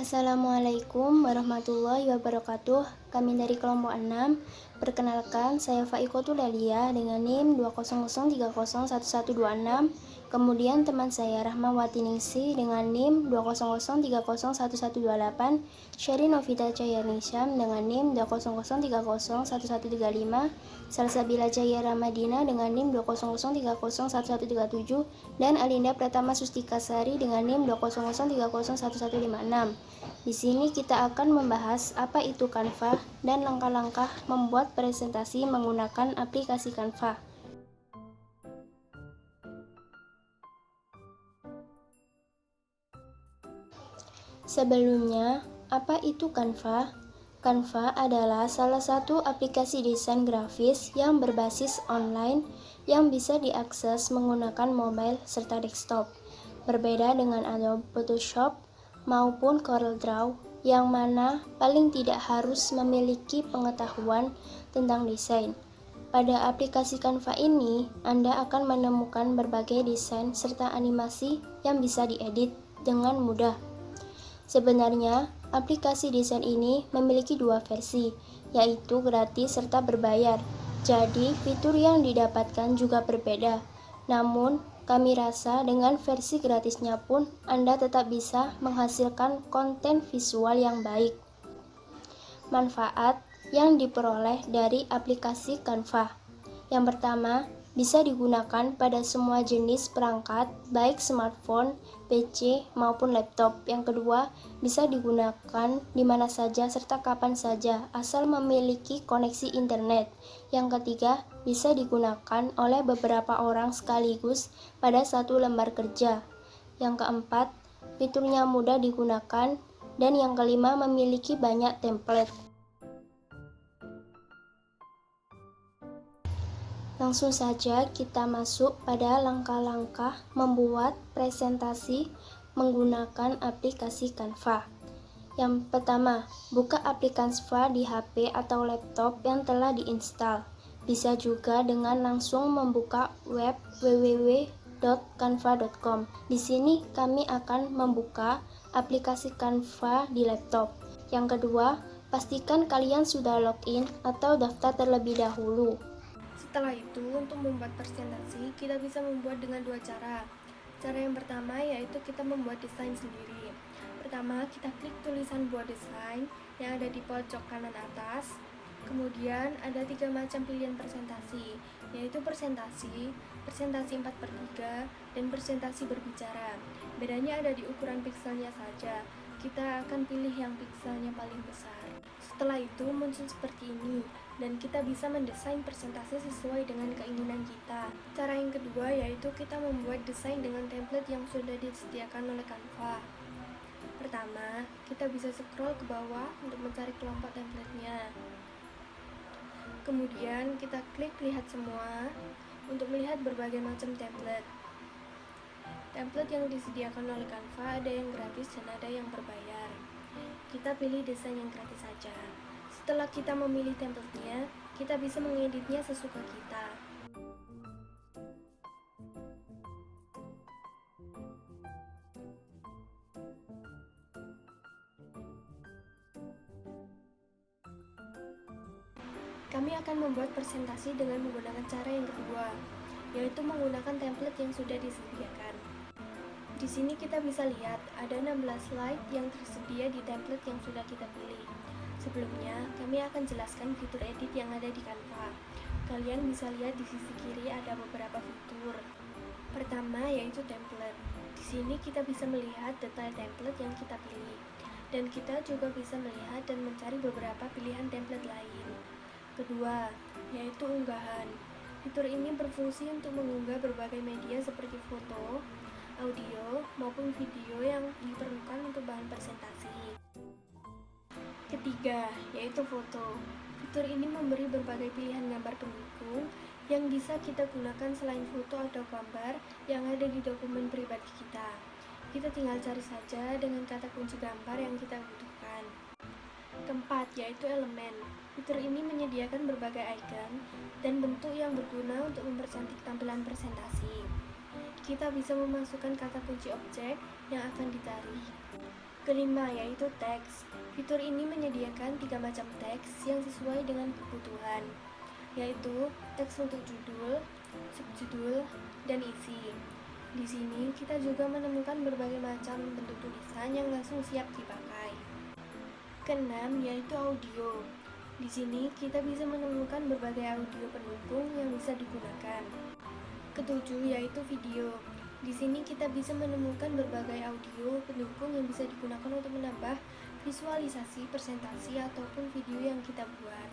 Assalamualaikum warahmatullahi wabarakatuh. Kami dari kelompok 6. Perkenalkan, saya Faikotul Lelia dengan NIM 200301126. Kemudian teman saya Rahmawati Ningsi dengan NIM 200301128. Sherin Novita Cahyarnisyam dengan NIM 200301135. Salsabila Cahya Ramadina dengan NIM 200301137 dan Alinda Pratama Sustikasari dengan NIM 200301156. Di sini kita akan membahas apa itu Canva dan langkah-langkah membuat presentasi menggunakan aplikasi Canva. Sebelumnya, apa itu Canva? Canva adalah salah satu aplikasi desain grafis yang berbasis online yang bisa diakses menggunakan mobile serta desktop. Berbeda dengan Adobe Photoshop maupun CorelDRAW yang mana paling tidak harus memiliki pengetahuan tentang desain. Pada aplikasi Canva ini, Anda akan menemukan berbagai desain serta animasi yang bisa diedit dengan mudah. Sebenarnya, aplikasi desain ini memiliki dua versi, yaitu gratis serta berbayar. Jadi, fitur yang didapatkan juga berbeda. Namun, kami rasa dengan versi gratisnya pun Anda tetap bisa menghasilkan konten visual yang baik. Manfaat yang diperoleh dari aplikasi Canva. Yang pertama, bisa digunakan pada semua jenis perangkat, baik smartphone, PC, maupun laptop. Yang kedua, bisa digunakan di mana saja serta kapan saja, asal memiliki koneksi internet. Yang ketiga, bisa digunakan oleh beberapa orang sekaligus pada satu lembar kerja. Yang keempat, fiturnya mudah digunakan. Dan yang kelima, memiliki banyak template. Langsung saja kita masuk pada langkah-langkah membuat presentasi menggunakan aplikasi Canva. Yang pertama, buka aplikasi Canva di HP atau laptop yang telah diinstal. Bisa juga dengan langsung membuka web www.canva.com. Di sini kami akan membuka aplikasi Canva di laptop. Yang kedua, pastikan kalian sudah login atau daftar terlebih dahulu. Setelah itu, untuk membuat presentasi, kita bisa membuat dengan dua cara. Cara yang pertama yaitu kita membuat desain sendiri. Pertama, kita klik tulisan buat desain yang ada di pojok kanan atas. Kemudian ada 3 macam pilihan presentasi, yaitu presentasi 4:3, dan presentasi berbicara. Bedanya ada di ukuran pikselnya saja. Kita akan pilih yang pikselnya paling besar. Setelah itu muncul seperti ini, dan kita bisa mendesain presentasi sesuai dengan keinginan kita. Cara yang kedua yaitu kita membuat desain dengan template yang sudah disediakan oleh Canva. Pertama, kita bisa scroll ke bawah untuk mencari kelompok templatenya. Kemudian kita klik lihat semua untuk melihat berbagai macam template. Template yang disediakan oleh Canva ada yang gratis dan ada yang berbayar. Kita pilih desain yang gratis saja. Setelah kita memilih template-nya, kita bisa mengeditnya sesuka kita. Kami akan membuat presentasi dengan menggunakan cara yang kedua, yaitu menggunakan template yang sudah disediakan. Di sini kita bisa lihat ada 16 slide yang tersedia di template yang sudah kita pilih. Sebelumnya, kami akan jelaskan fitur edit yang ada di Canva. Kalian bisa lihat di sisi kiri ada beberapa fitur. Pertama yaitu template. Di sini kita bisa melihat detail template yang kita pilih. Dan kita juga bisa melihat dan mencari beberapa pilihan template lain. Kedua, yaitu unggahan. Fitur ini berfungsi untuk mengunggah berbagai media seperti foto, audio, maupun video yang diperlukan untuk bahan presentasi. Ketiga, yaitu foto. Fitur ini memberi berbagai pilihan gambar pendukung yang bisa kita gunakan selain foto atau gambar yang ada di dokumen pribadi kita. Kita tinggal cari saja dengan kata kunci gambar yang kita butuhkan. Keempat, yaitu elemen. Fitur ini menyediakan berbagai icon dan bentuk yang berguna untuk mempercantik tampilan presentasi. Kita bisa memasukkan kata kunci objek yang akan dicari. Kelima yaitu teks. Fitur ini menyediakan 3 macam teks yang sesuai dengan kebutuhan, yaitu teks untuk judul, subjudul, dan isi. Di sini kita juga menemukan berbagai macam bentuk tulisan yang langsung siap dipakai. Keenam yaitu audio. Di sini kita bisa menemukan berbagai audio pendukung yang bisa digunakan. Ketujuh yaitu video. Di sini kita bisa menemukan berbagai audio pendukung yang bisa digunakan untuk menambah visualisasi, presentasi, ataupun video yang kita buat.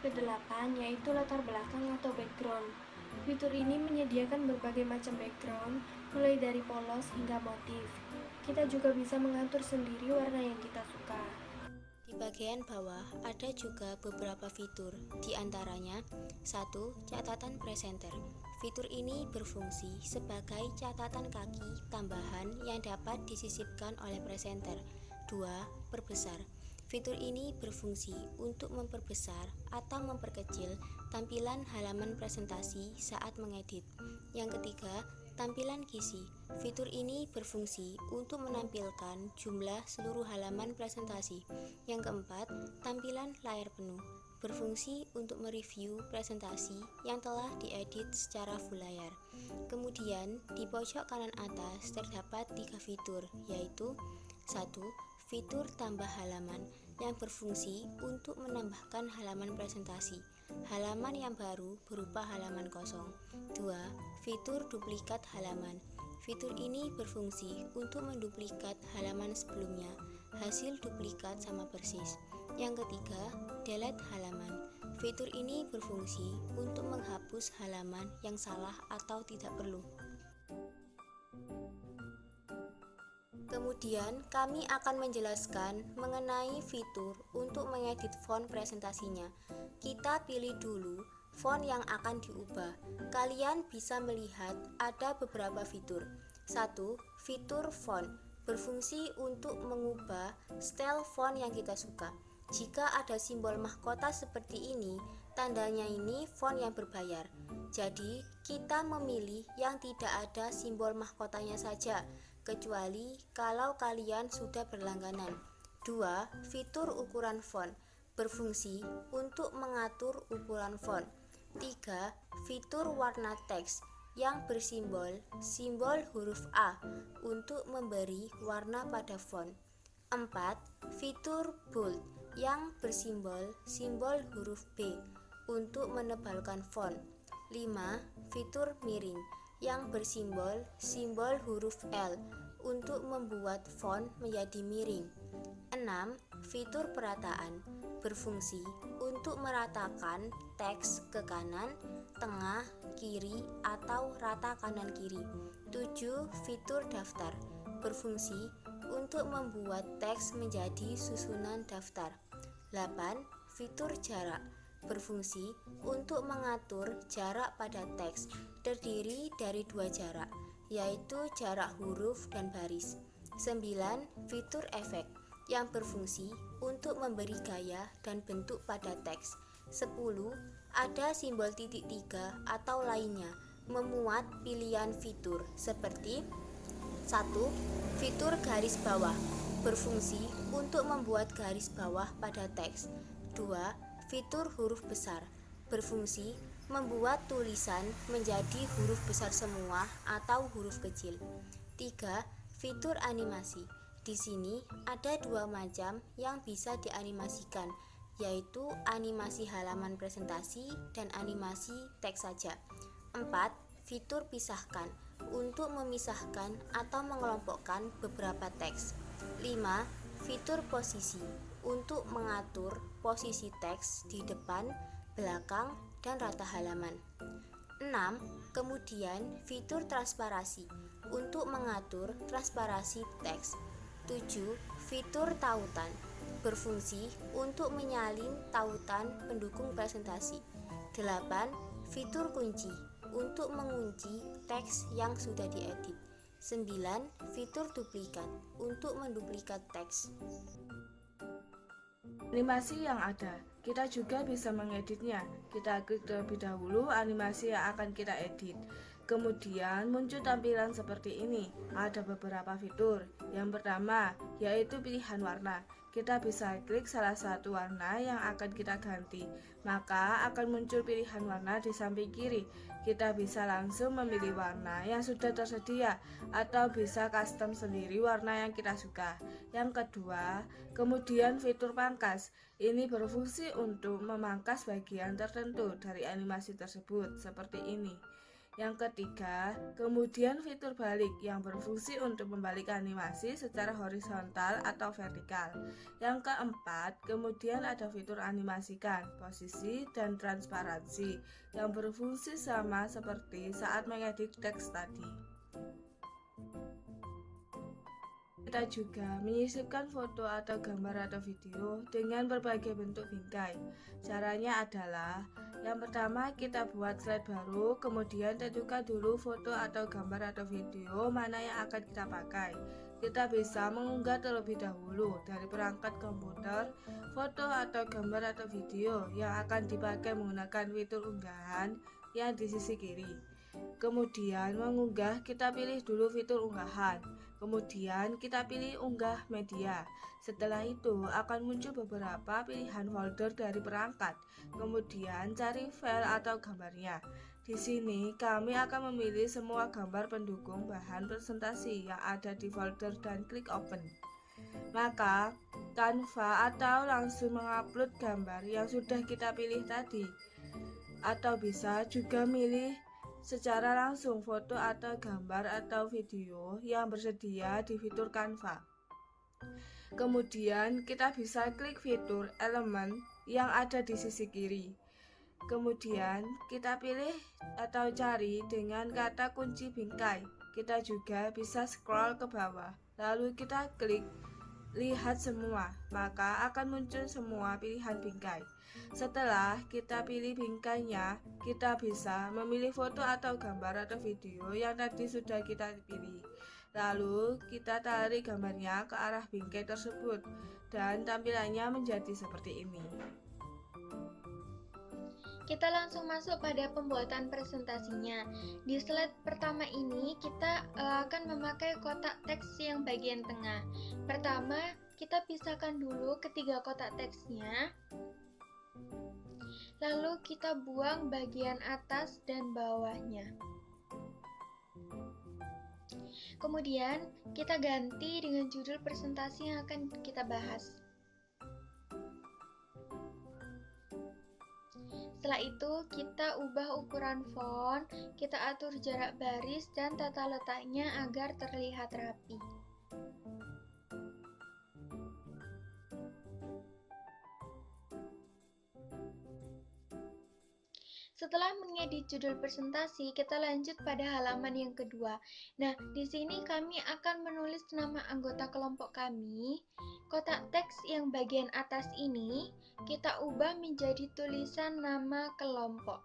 Kedelapan yaitu latar belakang atau background. Fitur ini menyediakan berbagai macam background, mulai dari polos hingga motif. Kita juga bisa mengatur sendiri warna yang kita suka. Di bagian bawah ada juga beberapa fitur, di antaranya 1. Catatan presenter. Fitur ini berfungsi sebagai catatan kaki tambahan yang dapat disisipkan oleh presenter. 2. Perbesar. Fitur ini berfungsi untuk memperbesar atau memperkecil tampilan halaman presentasi saat mengedit. Yang ketiga, tampilan kisi. Fitur ini berfungsi untuk menampilkan jumlah seluruh halaman presentasi. Yang keempat, tampilan layar penuh. Berfungsi untuk mereview presentasi yang telah diedit secara full layar. Kemudian, di pojok kanan atas terdapat 3 fitur, yaitu 1. Fitur tambah halaman yang berfungsi untuk menambahkan halaman presentasi. Halaman yang baru berupa halaman kosong. 2. Fitur duplikat halaman. Fitur ini berfungsi untuk menduplikat halaman sebelumnya. Hasil duplikat sama persis. Yang ketiga, delete halaman. Fitur ini berfungsi untuk menghapus halaman yang salah atau tidak perlu. Kemudian kami akan menjelaskan mengenai fitur untuk mengedit font presentasinya. Kita pilih dulu font yang akan diubah. Kalian bisa melihat ada beberapa fitur. 1. Fitur font berfungsi untuk mengubah style font yang kita suka. Jika ada simbol mahkota seperti ini, tandanya ini font yang berbayar. Jadi, kita memilih yang tidak ada simbol mahkotanya saja, kecuali kalau kalian sudah berlangganan. 2. Fitur ukuran font berfungsi untuk mengatur ukuran font. 3. Fitur warna teks yang bersimbol simbol huruf A untuk memberi warna pada font. 4. Fitur bold yang bersimbol simbol huruf B untuk menebalkan font. 5. Fitur miring yang bersimbol simbol huruf L untuk membuat font menjadi miring. 6. Fitur perataan berfungsi untuk meratakan teks ke kanan, tengah, kiri, atau rata kanan kiri. 7. Fitur daftar berfungsi untuk membuat teks menjadi susunan daftar. 8. Fitur jarak berfungsi untuk mengatur jarak pada teks, terdiri dari 2 jarak, yaitu jarak huruf dan baris. 9. Fitur efek yang berfungsi untuk memberi gaya dan bentuk pada teks. 10. Ada simbol titik 3 atau lainnya memuat pilihan fitur seperti 1. Fitur garis bawah berfungsi untuk membuat garis bawah pada teks. 2. Fitur huruf besar berfungsi membuat tulisan menjadi huruf besar semua atau huruf kecil. 3. Fitur animasi. Di sini ada 2 macam yang bisa dianimasikan, yaitu animasi halaman presentasi dan animasi teks saja. 4. Fitur pisahkan untuk memisahkan atau mengelompokkan beberapa teks. 5. Fitur posisi untuk mengatur posisi teks di depan, belakang, dan rata halaman. 6. Kemudian fitur transparasi untuk mengatur transparasi teks. 7. Fitur tautan berfungsi untuk menyalin tautan pendukung presentasi. 8. Fitur kunci untuk mengunci teks yang sudah diedit. 9. Fitur duplikat untuk menduplikat teks. Animasi yang ada, kita juga bisa mengeditnya. Kita klik terlebih dahulu animasi yang akan kita edit. Kemudian muncul tampilan seperti ini. Ada beberapa fitur. Yang pertama yaitu pilihan warna. Kita bisa klik salah satu warna yang akan kita ganti, maka akan muncul pilihan warna di samping kiri. Kita bisa langsung memilih warna yang sudah tersedia atau bisa custom sendiri warna yang kita suka. Yang kedua, kemudian fitur pangkas. Ini berfungsi untuk memangkas bagian tertentu dari animasi tersebut seperti ini. Yang ketiga, kemudian fitur balik yang berfungsi untuk membalik animasi secara horizontal atau vertikal. Yang keempat, kemudian ada fitur animasikan, posisi, dan transparansi yang berfungsi sama seperti saat mengedit teks tadi. Kita juga menyisipkan foto atau gambar atau video dengan berbagai bentuk bingkai. Caranya adalah, yang pertama kita buat slide baru, kemudian tentukan dulu foto atau gambar atau video mana yang akan kita pakai. Kita bisa mengunggah terlebih dahulu dari perangkat komputer foto atau gambar atau video yang akan dipakai menggunakan fitur unggahan yang di sisi kiri. Kemudian mengunggah, kita pilih dulu fitur unggahan. Kemudian kita pilih unggah media. Setelah itu akan muncul beberapa pilihan folder dari perangkat. Kemudian cari file atau gambarnya. Di sini kami akan memilih semua gambar pendukung bahan presentasi yang ada di folder dan klik open. Maka Canva atau langsung mengupload gambar yang sudah kita pilih tadi. Atau bisa juga milih secara langsung foto atau gambar atau video yang bersedia di fitur Canva. Kemudian kita bisa klik fitur elemen yang ada di sisi kiri. Kemudian kita pilih atau cari dengan kata kunci bingkai. Kita juga bisa scroll ke bawah, lalu kita klik lihat semua, maka akan muncul semua pilihan bingkai. Setelah kita pilih bingkainya, kita bisa memilih foto atau gambar atau video yang tadi sudah kita pilih. Lalu kita tarik gambarnya ke arah bingkai tersebut dan tampilannya menjadi seperti ini. Kita langsung masuk pada pembuatan presentasinya. Di slide pertama ini kita akan memakai kotak teks yang bagian tengah. Pertama, kita pisahkan dulu ketiga kotak teksnya. Lalu kita buang bagian atas dan bawahnya. Kemudian kita ganti dengan judul presentasi yang akan kita bahas. Setelah itu kita ubah ukuran font, kita atur jarak baris dan tata letaknya agar terlihat rapi. Setelah mengedit judul presentasi, kita lanjut pada halaman yang kedua. Nah, di sini kami akan menulis nama anggota kelompok kami. Kotak teks yang bagian atas ini kita ubah menjadi tulisan nama kelompok.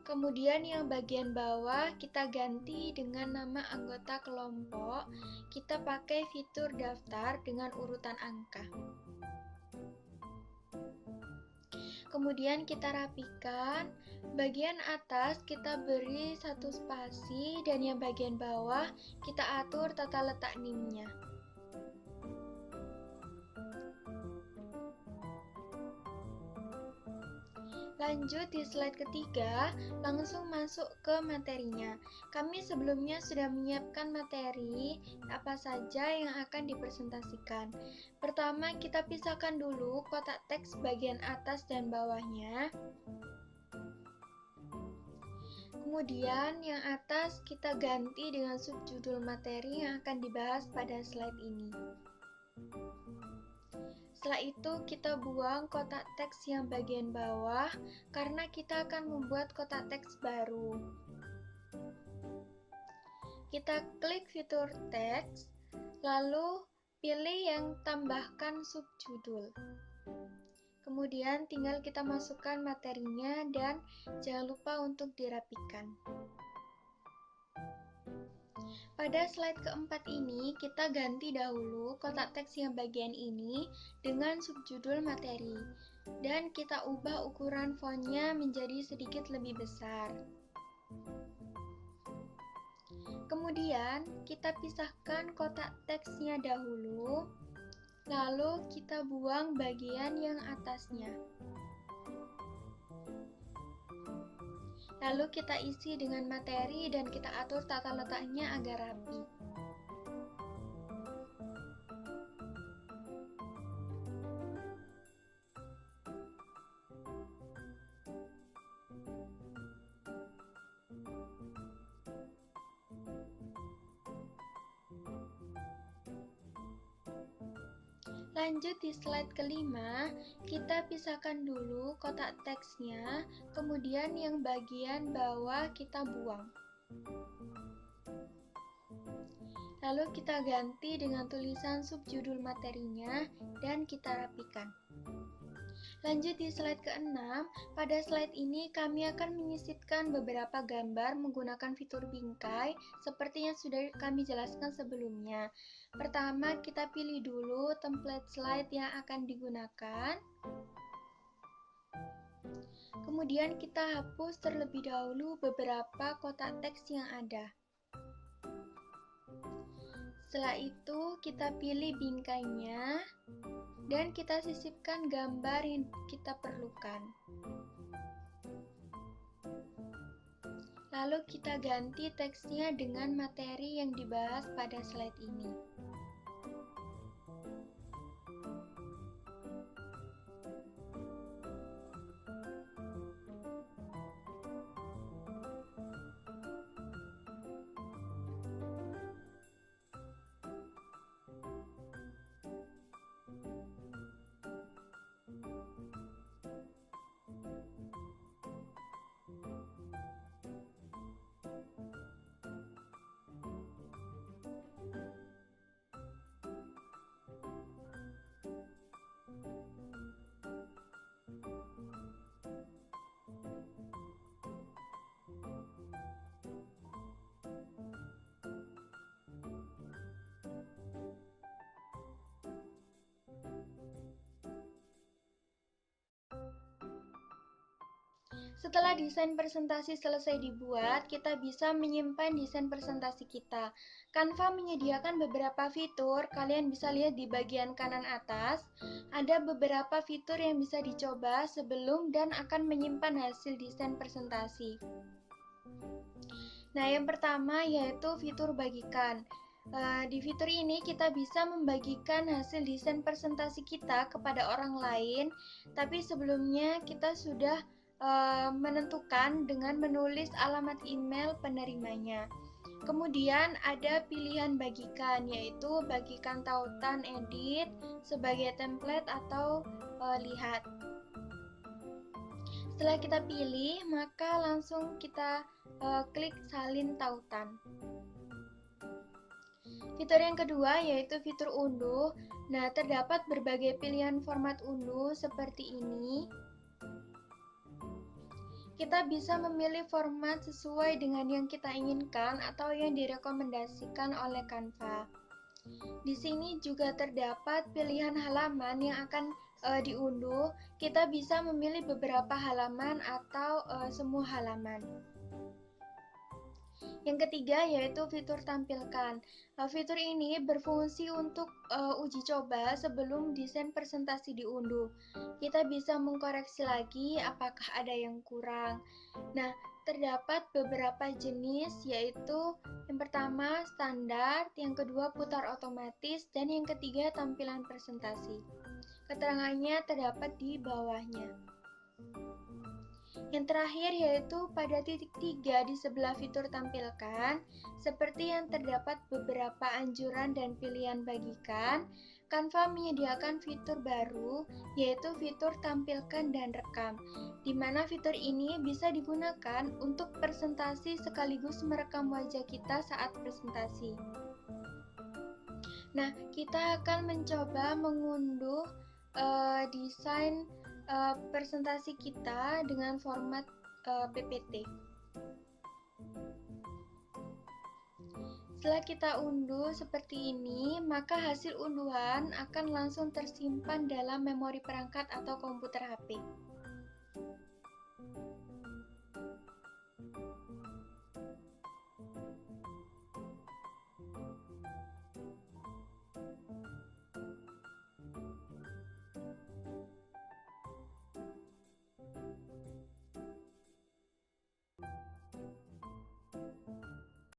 Kemudian yang bagian bawah kita ganti dengan nama anggota kelompok. Kita pakai fitur daftar dengan urutan angka. Kemudian kita rapikan, bagian atas kita beri 1 spasi dan yang bagian bawah kita atur tata letak NIM-nya. Lanjut di slide ketiga, langsung masuk ke materinya. Kami sebelumnya sudah menyiapkan materi apa saja yang akan dipresentasikan. Pertama, kita pisahkan dulu kotak teks bagian atas dan bawahnya. Kemudian yang atas kita ganti dengan subjudul materi yang akan dibahas pada slide ini. Setelah itu kita buang kotak teks yang bagian bawah karena kita akan membuat kotak teks baru. Kita klik fitur teks, lalu pilih yang tambahkan subjudul. Kemudian tinggal kita masukkan materinya dan jangan lupa untuk dirapikan. Pada slide keempat ini, kita ganti dahulu kotak teks yang bagian ini dengan subjudul materi. Dan kita ubah ukuran fontnya menjadi sedikit lebih besar. Kemudian, kita pisahkan kotak teksnya dahulu, lalu kita buang bagian yang atasnya. Lalu kita isi dengan materi dan kita atur tata letaknya agar rapi. Lanjut di slide kelima, kita pisahkan dulu kotak teksnya, kemudian yang bagian bawah kita buang. Lalu kita ganti dengan tulisan subjudul materinya dan kita rapikan. Lanjut di slide ke-6, pada slide ini kami akan menyisipkan beberapa gambar menggunakan fitur bingkai seperti yang sudah kami jelaskan sebelumnya. Pertama, kita pilih dulu template slide yang akan digunakan. Kemudian kita hapus terlebih dahulu beberapa kotak teks yang ada. Setelah itu, kita pilih bingkainya dan kita sisipkan gambar yang kita perlukan. Lalu kita ganti teksnya dengan materi yang dibahas pada slide ini. Setelah desain presentasi selesai dibuat, kita bisa menyimpan desain presentasi kita. Canva menyediakan beberapa fitur, kalian bisa lihat di bagian kanan atas. Ada beberapa fitur yang bisa dicoba sebelum dan akan menyimpan hasil desain presentasi. Nah, yang pertama yaitu fitur bagikan. Di fitur ini kita bisa membagikan hasil desain presentasi kita kepada orang lain, tapi sebelumnya kita sudah menentukan dengan menulis alamat email penerimanya. Kemudian ada pilihan bagikan, yaitu bagikan tautan edit sebagai template atau lihat. Setelah kita pilih, maka langsung kita klik salin tautan. Fitur yang kedua yaitu fitur unduh. Nah, terdapat berbagai pilihan format unduh seperti ini. Kita bisa memilih format sesuai dengan yang kita inginkan atau yang direkomendasikan oleh Canva. Di sini juga terdapat pilihan halaman yang akan diunduh. Kita bisa memilih beberapa halaman atau semua halaman. Yang ketiga yaitu fitur tampilkan. Fitur ini berfungsi untuk uji coba sebelum desain presentasi diunduh. Kita bisa mengkoreksi lagi apakah ada yang kurang. Nah, terdapat beberapa jenis yaitu yang pertama standar, yang kedua putar otomatis, dan yang ketiga tampilan presentasi. Keterangannya terdapat di bawahnya. Yang terakhir yaitu pada titik 3 di sebelah fitur tampilkan, seperti yang terdapat beberapa anjuran dan pilihan bagikan, Canva menyediakan fitur baru yaitu fitur tampilkan dan rekam, di mana fitur ini bisa digunakan untuk presentasi sekaligus merekam wajah kita saat presentasi. Nah, kita akan mencoba mengunduh desain presentasi kita dengan format PPT. Setelah kita unduh seperti ini, maka hasil unduhan akan langsung tersimpan dalam memori perangkat atau komputer HP.